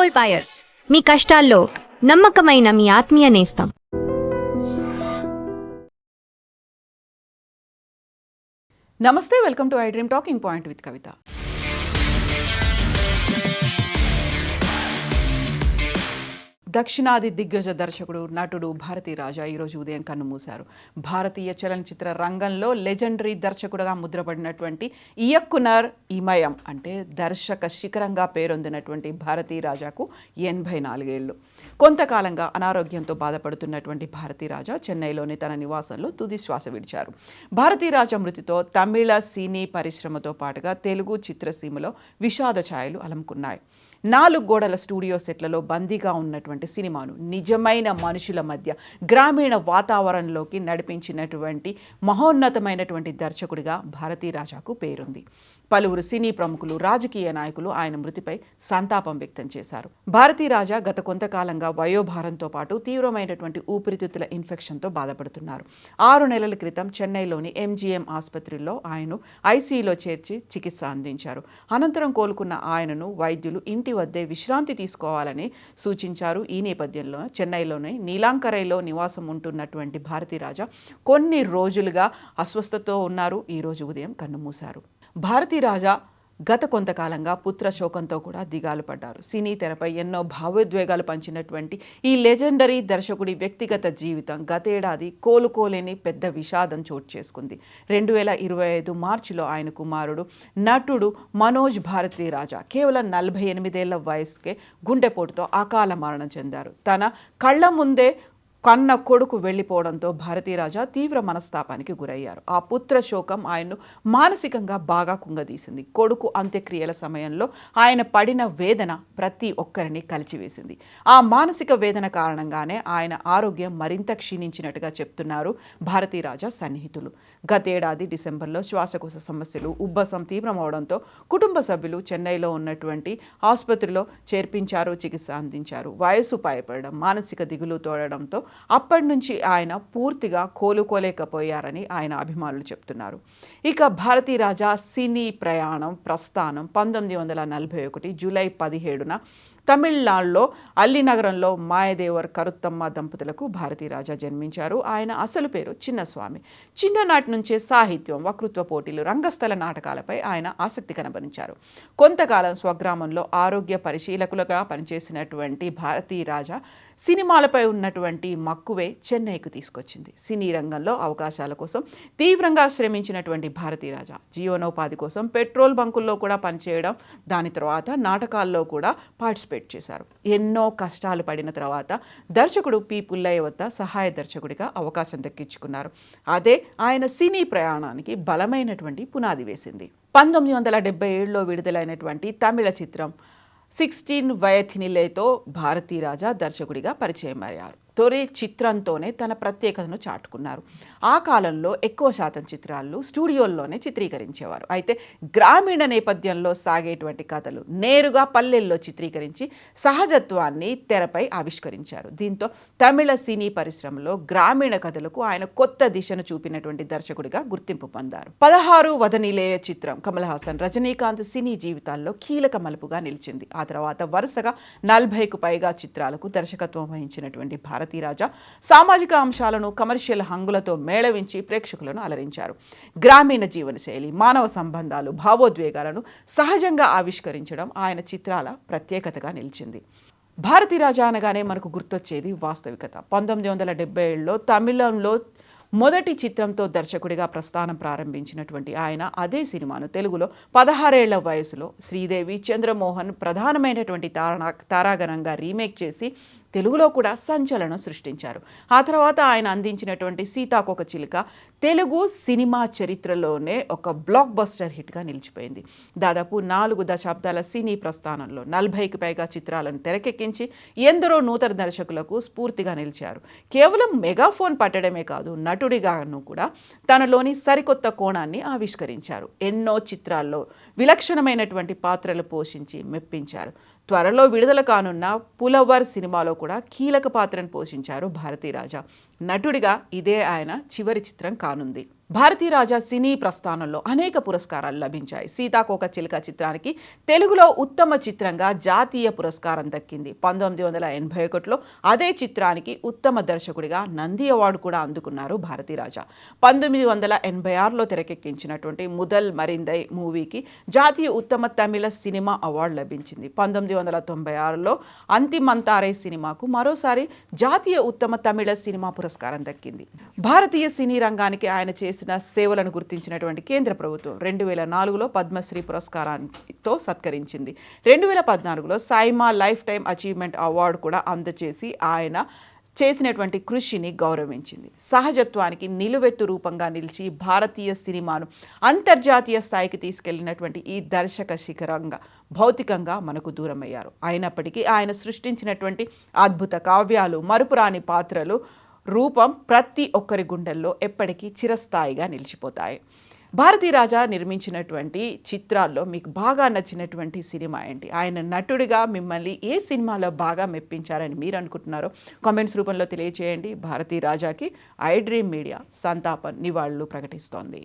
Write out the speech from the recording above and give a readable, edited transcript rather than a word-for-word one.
Gold buyers, మీ కష్టాల్లో నమ్మకమైన మీ ఆత్మీయ నేస్తం. నమస్తే, welcome to I Dream talking point with Kavitha. దక్షిణాది దిగ్గజ దర్శకుడు, నటుడు భారతీ రాజా ఈరోజు ఉదయం కన్నుమూశారు. భారతీయ చలనచిత్ర రంగంలో లెజెండరీ దర్శకుడుగా ముద్రపడినటువంటి ఇయక్కునర్ ఇమయం అంటే దర్శక శిఖరంగా పేరొందినటువంటి భారతీ రాజాకు 84 ఏళ్ళు. కొంతకాలంగా అనారోగ్యంతో బాధపడుతున్నటువంటి భారతీ రాజా చెన్నైలోని తన నివాసంలో తుది శ్వాస విడిచారు. భారతీ రాజా మృతితో తమిళ సినీ పరిశ్రమతో పాటుగా తెలుగు చిత్రసీమలో విషాద ఛాయలు అలముకున్నాయి. 4 గోడల స్టూడియో సెట్లలో బందీగా ఉన్నటువంటి సినిమాను నిజమైన మనుషుల మధ్య గ్రామీణ వాతావరణంలోకి నడిపించినటువంటి మహోన్నతమైనటువంటి దర్శకుడిగా భారతీ రాజాకు పేరుంది. పలువురు సినీ ప్రముఖులు, రాజకీయ నాయకులు ఆయన మృతిపై సంతాపం వ్యక్తం చేశారు. భారతీ రాజా గత కొంతకాలంగా వయోభారంతో పాటు తీవ్రమైనటువంటి ఊపిరితిత్తుల ఇన్ఫెక్షన్తో బాధపడుతున్నారు. 6 నెలల క్రితం చెన్నైలోని ఎంజీఎం ఆసుపత్రిలో ఆయన్ను ఐసీయూలో చేర్చి చికిత్స అందించారు. అనంతరం కోలుకున్న ఆయనను వైద్యులు ఇంటి వద్దే విశ్రాంతి తీసుకోవాలని సూచించారు. ఈ నేపథ్యంలో చెన్నైలోని నీలాంకరైలో నివాసం ఉంటున్నటువంటి భారతీ రాజా కొన్ని రోజులుగా అస్వస్థతతో ఉన్నారు. ఈరోజు ఉదయం కన్నుమూశారు. భారతీ రాజా గత కొంతకాలంగా పుత్ర శోకంతో కూడా దిగాలు పడ్డారు. సినీ తెరపై ఎన్నో భావోద్వేగాలు పంచినటువంటి ఈ లెజెండరీ దర్శకుడి వ్యక్తిగత జీవితం గతేడాది కోలుకోలేని పెద్ద విషాదం చోటు చేసుకుంది. 2025 మార్చిలో ఆయన కుమారుడు నటుడు మనోజ్ భారతీ రాజా కేవలం 48 ఏళ్ల వయసుకే గుండెపోటుతో అకాల మరణం చెందారు. తన కళ్ళ ముందే కన్న కొడుకు వెళ్ళిపోవడంతో భారతీ రాజా తీవ్ర మనస్తాపానికి గురయ్యారు. ఆ పుత్ర శోకం ఆయన్ను మానసికంగా బాగా కుంగదీసింది. కొడుకు అంత్యక్రియల సమయంలో ఆయన పడిన వేదన ప్రతి ఒక్కరిని కలిచివేసింది. ఆ మానసిక వేదన కారణంగానే ఆయన ఆరోగ్యం మరింత క్షీణించినట్టుగా చెప్తున్నారు భారతీ రాజా సన్నిహితులు. గతేడాది డిసెంబర్లో శ్వాసకోశ సమస్యలు, ఉబ్బసం తీవ్రమవడంతో కుటుంబ సభ్యులు చెన్నైలో ఉన్నటువంటి ఆసుపత్రిలో చేర్పించారు, చికిత్స అందించారు. వయసు పైపడడం, మానసిక దిగులు తోడడంతో అప్పటి నుంచి ఆయన పూర్తిగా కోలుకోలేకపోయారని ఆయన అభిమానులు చెప్తున్నారు. ఇక భారతీ రాజా సినీ ప్రస్థానం 1941 జూలై 17న తమిళనాడులో అల్లినగరంలో మాయదేవర్ కరుత్తమ్మ దంపతులకు భారతీ రాజా జన్మించారు. ఆయన అసలు పేరు చిన్నస్వామి. చిన్ననాటి నుంచే సాహిత్యం, వక్తృత్వ పోటీలు, రంగస్థల నాటకాలపై ఆయన ఆసక్తి కనబరించారు. కొంతకాలం స్వగ్రామంలో ఆరోగ్య పరిశీలకులుగా పనిచేసినటువంటి భారతీ రాజా సినిమాలపై ఉన్నటువంటి మక్కువే చెన్నైకు తీసుకొచ్చింది. సినీ రంగంలో అవకాశాల కోసం తీవ్రంగా శ్రమించినటువంటి భారతీ రాజా జీవనోపాధి కోసం పెట్రోల్ బంకుల్లో కూడా పనిచేయడం, దాని తర్వాత నాటకాల్లో కూడా పార్టిసిపేట్ చేశారు. ఎన్నో కష్టాలు పడిన తర్వాత దర్శకుడు పి. పుల్లయ్య వద్ద సహాయ దర్శకుడిగా అవకాశం దక్కించుకున్నారు. అదే ఆయన సినీ ప్రయాణానికి బలమైనటువంటి పునాది వేసింది. 1977లో విడుదలైనటువంటి తమిళ చిత్రం 16 వయథినిలేతో భారతీ రాజా దర్శకుడిగా పరిచయం అయ్యారు. తొలి చిత్రంతోనే తన ప్రత్యేకతను చాటుకున్నారు. ఆ కాలంలో ఎక్కువ శాతం చిత్రాలు స్టూడియోల్లోనే చిత్రీకరించేవారు. అయితే గ్రామీణ నేపథ్యంలో సాగేటువంటి కథలు నేరుగా పల్లెల్లో చిత్రీకరించి సహజత్వాన్ని తెరపై ఆవిష్కరించారు. దీంతో తమిళ సినీ పరిశ్రమలో గ్రామీణ కథలకు ఆయన కొత్త దిశను చూపినటువంటి దర్శకుడిగా గుర్తింపు పొందారు. 16 వదనిలేయ చిత్రం కమల్ హాసన్, రజనీకాంత్ సినీ జీవితాల్లో కీలక మలుపుగా నిలిచింది. ఆ తర్వాత వరుసగా 40కు పైగా చిత్రాలకు దర్శకత్వం వహించినటువంటి భారతీ రాజా సామాజిక అంశాలను కమర్షియల్ హంగులతో మేళవించి ప్రేక్షకులను అలరించారు. గ్రామీణ జీవనశైలి, మానవ సంబంధాలు, భావోద్వేగాలను సహజంగా ఆవిష్కరించడం ఆయన చిత్రాల ప్రత్యేకతగా నిలిచింది. భారతీ రాజా అనగానే మనకు గుర్తొచ్చేది వాస్తవికత. 1977లో తమిళంలో మొదటి చిత్రంతో దర్శకుడిగా ప్రస్థానం ప్రారంభించినటువంటి ఆయన అదే సినిమాను తెలుగులో 16 ఏళ్ల వయసులో శ్రీదేవి, చంద్రమోహన్ ప్రధానమైనటువంటి తారాగణంగా రీమేక్ చేసి తెలుగులో కూడా సంచలనం సృష్టించారు. ఆ తర్వాత ఆయన అందించినటువంటి సీతాకోకచిలుక తెలుగు సినిమా చరిత్రలోనే ఒక బ్లాక్ బస్టర్ హిట్గా నిలిచిపోయింది. దాదాపు 4 దశాబ్దాల సినీ ప్రస్థానంలో 40కి పైగా చిత్రాలను తెరకెక్కించి ఎందరో నూతన దర్శకులకు స్ఫూర్తిగా నిలిచారు. కేవలం మెగాఫోన్ పట్టడమే కాదు, నటుడిగాను కూడా తనలోని సరికొత్త కోణాన్ని ఆవిష్కరించారు. ఎన్నో చిత్రాల్లో విలక్షణమైనటువంటి పాత్రలు పోషించి మెప్పించారు. త్వరలో విడుదల కానున్న పులవర్ సినిమాలో కూడా కీలక పాత్రను పోషించారు భారతీ రాజా. నటుడిగా ఇదే ఆయన చివరి చిత్రం కానుంది. భారతీ రాజా సినీ ప్రస్థానంలో అనేక పురస్కారాలు లభించాయి. సీతాకోక చిలుక చిత్రానికి తెలుగులో ఉత్తమ చిత్రంగా జాతీయ పురస్కారం దక్కింది. 1981లో అదే చిత్రానికి ఉత్తమ దర్శకుడిగా నంది అవార్డు కూడా అందుకున్నారు భారతీ రాజా. 1986లో తెరకెక్కించినటువంటి ముదల్ మరిందై మూవీకి జాతీయ ఉత్తమ తమిళ సినిమా అవార్డు లభించింది. 1996లో అంతిమంతారై సినిమాకు మరోసారి జాతీయ ఉత్తమ తమిళ సినిమా పురస్కారం దక్కింది. భారతీయ సినీ రంగానికి ఆయన చేసిన సేవలను గుర్తించినటువంటి కేంద్ర ప్రభుత్వం 2004లో పద్మశ్రీ పురస్కారంతో సత్కరించింది. 2014లో SIIMA lifetime achievement award కూడా అందజేసి ఆయన చేసినటువంటి కృషిని గౌరవించింది. సహజత్వానికి నిలువెత్తు రూపంగా నిలిచి భారతీయ సినిమాను అంతర్జాతీయ స్థాయికి తీసుకెళ్లినటువంటి ఈ దర్శక శిఖరంగా భౌతికంగా మనకు దూరమయ్యారు. అయినప్పటికీ ఆయన సృష్టించినటువంటి అద్భుత కావ్యాలు, మరుపురాని పాత్రలు రూపం ప్రతి ఒక్కరి గుండెల్లో ఎప్పటికీ చిరస్థాయిగా నిలిచిపోతాయి. భారతీ రాజా నిర్మించినటువంటి చిత్రాల్లో మీకు బాగా నచ్చినటువంటి సినిమా ఏంటి? ఆయన నటుడిగా మిమ్మల్ని ఏ సినిమాలో బాగా మెప్పించారని మీరు అనుకుంటున్నారో కామెంట్స్ రూపంలో తెలియజేయండి. భారతీ రాజాకి ఐ డ్రీమ్ మీడియా సంతాప నివాళులు ప్రకటిస్తోంది.